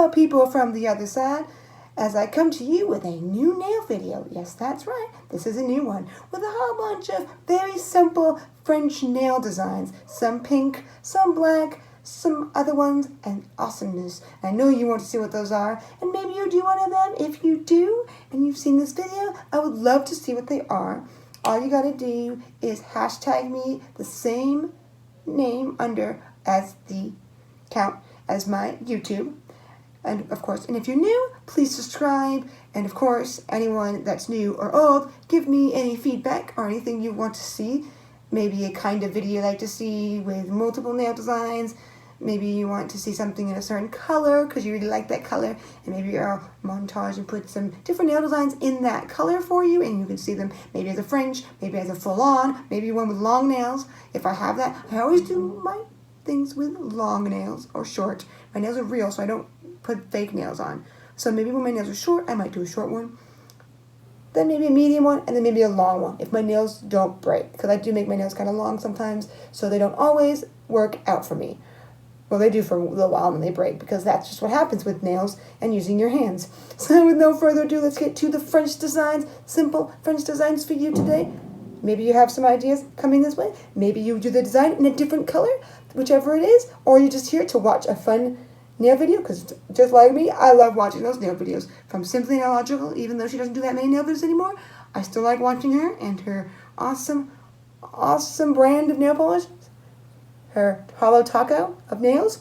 Hello people from the other side, as I come to you with a new nail video. Yes, that's right, this is a new one with a whole bunch of very simple French nail designs. Some pink, some black, some other ones, and awesomeness. I know you want to see what those are, and maybe you do one of them. If you do, and you've seen this video, I would love to see what they are. All you gotta do is hashtag me the same name under as the count as my YouTube. And of course, and if you're new, please subscribe. And of course, anyone that's new or old, give me any feedback or anything you want to see. Maybe a kind of video you like to see with multiple nail designs. Maybe you want to see something in a certain color because you really like that color. And maybe I'll montage and put some different nail designs in that color for you. And you can see them maybe as a French, maybe as a full-on, maybe one with long nails. If I have that, I always do my things with long nails or short. My nails are real, so I don't put fake nails on. So maybe when my nails are short, I might do a short one. Then maybe a medium one, and then maybe a long one if my nails don't break. Because I do make my nails kind of long sometimes, so they don't always work out for me. Well, they do for a little while and then they break, because that's just what happens with nails and using your hands. So with no further ado, let's get to the French designs. Simple French designs for you today. Maybe you have some ideas coming this way. Maybe you do the design in a different color, whichever it is. Or you're just here to watch a fun nail video, because just like me, I love watching those nail videos from Simply Nailogical. Even though she doesn't do that many nail videos anymore, I still like watching her and her awesome brand of nail polish. Her Hollow Taco of Nails,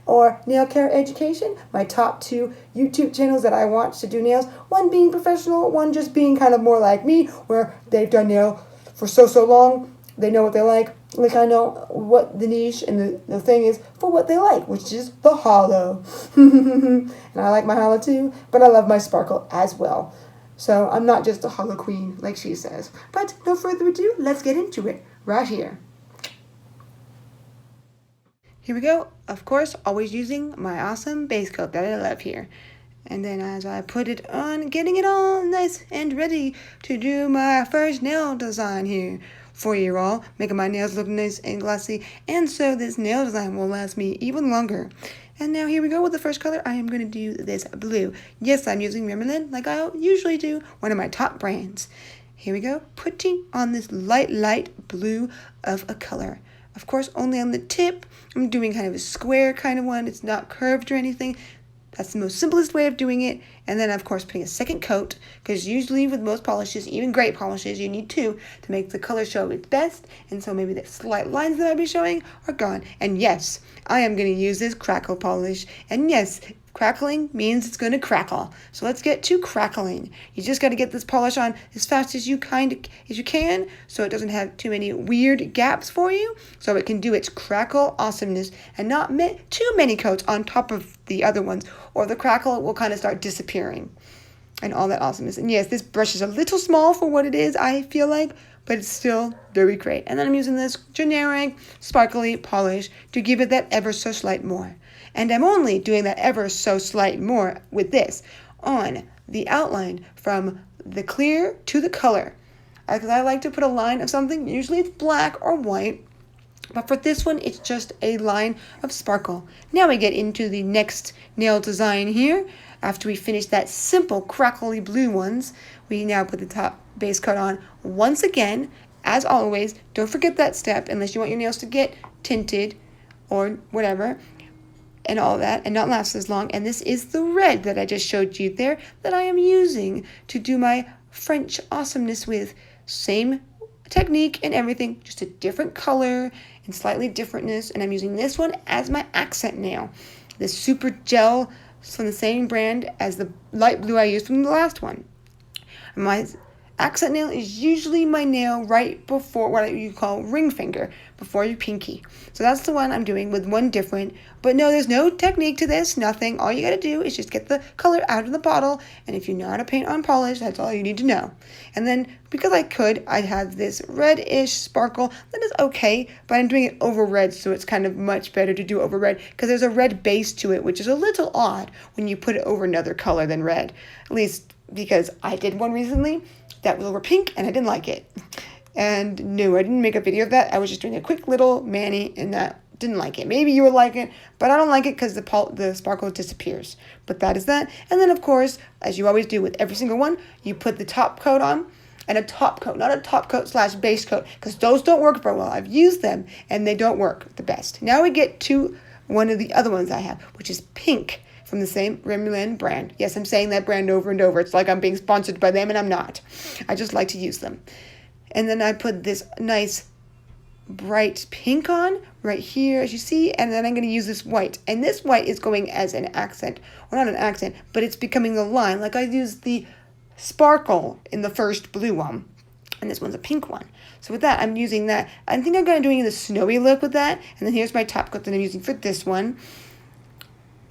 or Nail Care Education, my top two YouTube channels that I watch to do nails. One being professional, one just being kind of more like me, where they've done nail for so long, they know what they like I know what the niche and the thing is for what they like, which is the hollow. And I like my hollow too, but I love my sparkle as well. So I'm not just a hollow queen, like she says. But no further ado, let's get into it right here. Here we go. Of course, always using my awesome base coat that I love here. And then as I put it on, getting it all nice and ready to do my first nail design here for you all, making my nails look nice and glossy, and so this nail design will last me even longer. And now here we go with the first color. I am going to do this blue. Yes, I'm using Remelin like I usually do, one of my top brands. Here we go, putting on this light blue of a color. Of course, only on the tip. I'm doing kind of a square kind of one. It's not curved or anything. That's the most simplest way of doing it. And then, of course, putting a second coat, because usually with most polishes, even great polishes, you need two to make the color show its best. And so maybe the slight lines that I'll be showing are gone. And yes, I am going to use this crackle polish. And yes, crackling means it's going to crackle. So let's get to crackling. You just got to get this polish on as fast as you can, so it doesn't have too many weird gaps for you, so it can do its crackle awesomeness and not too many coats on top of the other ones, or the crackle will kind of start disappearing and all that awesomeness. And yes, this brush is a little small for what it is, I feel like, but it's still very great. And then I'm using this generic sparkly polish to give it that ever so slight more. And I'm only doing that ever so slight more with this on the outline from the clear to the color. Because I like to put a line of something, usually it's black or white, but for this one, it's just a line of sparkle. Now we get into the next nail design here. After we finish that simple crackly blue ones, we now put the top base coat on once again. As always, don't forget that step unless you want your nails to get tinted or whatever and all that and not last as long. And this is the red that I just showed you there that I am using to do my French awesomeness with. Same technique and everything, just a different color and slightly differentness. And I'm using this one as my accent nail. This super gel from the same brand as the light blue I used from the last one. My accent nail is usually my nail right before what you call ring finger, before your pinky. So that's the one I'm doing with one different. But no, there's no technique to this, nothing. All you got to do is just get the color out of the bottle. And if you know how to paint on polish, that's all you need to know. And then, because I have this reddish sparkle that is okay, but I'm doing it over red, so it's kind of much better to do over red, because there's a red base to it, which is a little odd when you put it over another color than red. At least because I did one recently that was over pink, and I didn't like it. And no, I didn't make a video of that. I was just doing a quick little mani in that didn't like it. Maybe you will like it, but I don't like it because the sparkle disappears. But that is that. And then, of course, as you always do with every single one, you put the top coat on. And a top coat, not a top coat / base coat, because those don't work very well. I've used them, and they don't work the best. Now we get to one of the other ones I have, which is pink from the same Rimmel London brand. Yes, I'm saying that brand over and over. It's like I'm being sponsored by them, and I'm not. I just like to use them. And then I put this nice bright pink on right here, as you see, and then I'm going to use this white. And this white is going as an accent, well, not an accent, but it's becoming the line. Like I used the sparkle in the first blue one, and this one's a pink one. So with that, I'm using that. I think I'm going to do the snowy look with that. And then here's my top coat that I'm using for this one,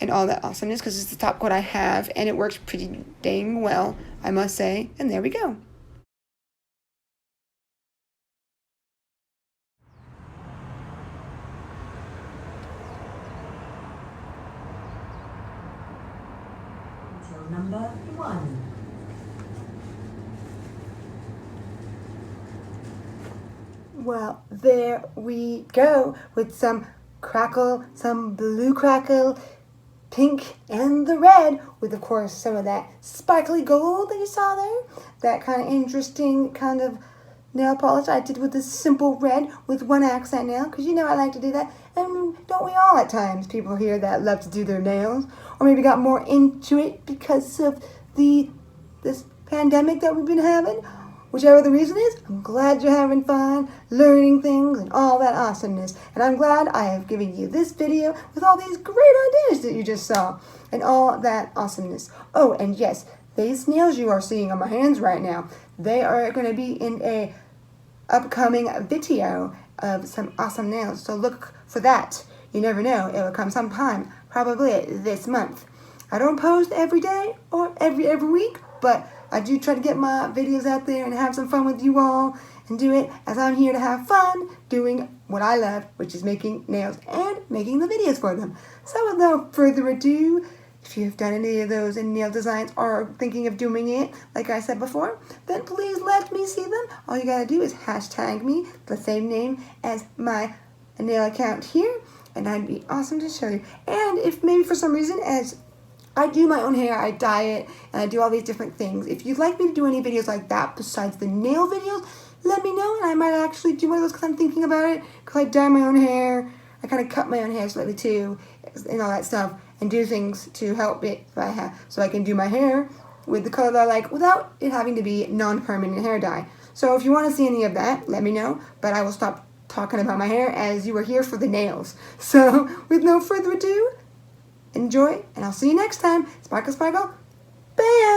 and all that awesomeness, because it's the top coat I have, and it works pretty dang well, I must say. And there we go. Until number 1. Well, there we go with some crackle, some blue crackle, pink, and the red, with, of course, some of that sparkly gold that you saw there. That kind of interesting kind of nail polish I did with this simple red with one accent nail, because you know I like to do that. And don't we all at times, people here that love to do their nails, or maybe got more into it because of this pandemic that we've been having. Whichever the reason is, I'm glad you're having fun, learning things, and all that awesomeness. And I'm glad I have given you this video with all these great ideas that you just saw, and all that awesomeness. Oh, and yes, these nails you are seeing on my hands right now, they are going to be in a upcoming video of some awesome nails. So look for that. You never know, it will come sometime, probably this month. I don't post every day or every week, but I do try to get my videos out there and have some fun with you all, and do it as I'm here to have fun doing what I love, which is making nails and making the videos for them. So with no further ado, if you've done any of those in nail designs or are thinking of doing it, like I said before, then please let me see them. All you gotta do is hashtag me, the same name as my nail account here, and I'd be awesome to show you. And if maybe for some reason, as I do my own hair, I dye it, and I do all these different things. If you'd like me to do any videos like that besides the nail videos, let me know, and I might actually do one of those because I'm thinking about it. Because I dye my own hair, I kind of cut my own hair slightly too, and all that stuff, and do things to help it so I can do my hair with the color that I like without it having to be non-permanent hair dye. So if you want to see any of that, let me know, but I will stop talking about my hair as you are here for the nails. So with no further ado, enjoy, and I'll see you next time. Sparkle, sparkle, bam!